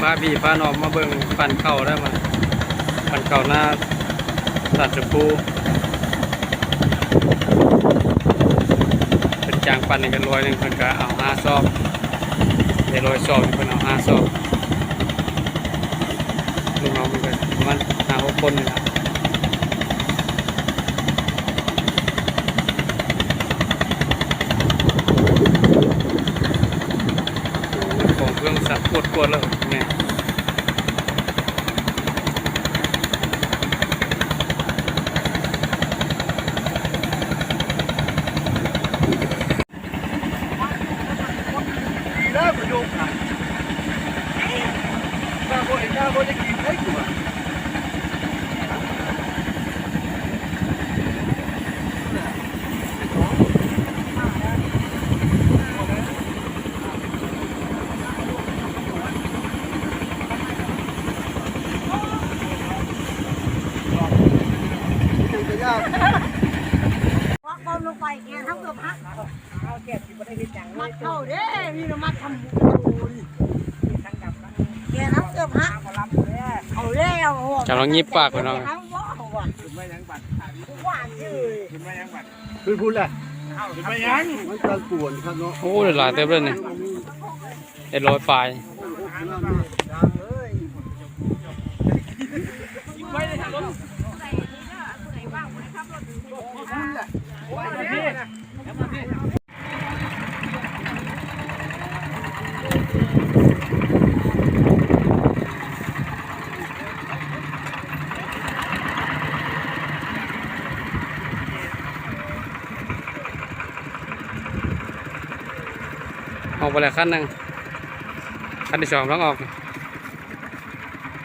พาพี่พาน้องมาเบิ่งปั่นเข่าได้มาปั่นเข่าหน้าตัดจุปูเป็นจางปั่นในกัน100เพิ่นก็เอา5 ซอกได้100 ซอกเพิ่นเอา5 ซอกลูกน้องมันก็ประมาณ5-6 คนนี่ล่ะของเครื่องสัตว์ปวดแล้วแม่ว่าเขาลงไปแกทั้งเกือบหักเอาแกที่บ่ได้เฮ็ดหยังมัดเข้าเด้มีน้ำมัดทำแกทั้งเกือบหักเอาแล้วกำลังยิบปากไปน้องคือพูดแหละไม่ยังมันการปวนครับเนาะโอ้หลายเต็มเลยเนี่ยไอ้100 ปลายออกไปแล้วคันหนึ่งคันที่2ต้องออก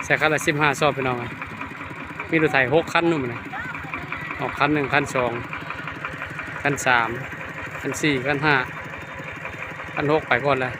ใส่คันละ15 ซอบไปน้องมีรถไถ6 คันนู่นเลยออกคัน 1 คัน 2 คัน 3 คัน 4 คัน 5 คัน 6ไปก่อนเลย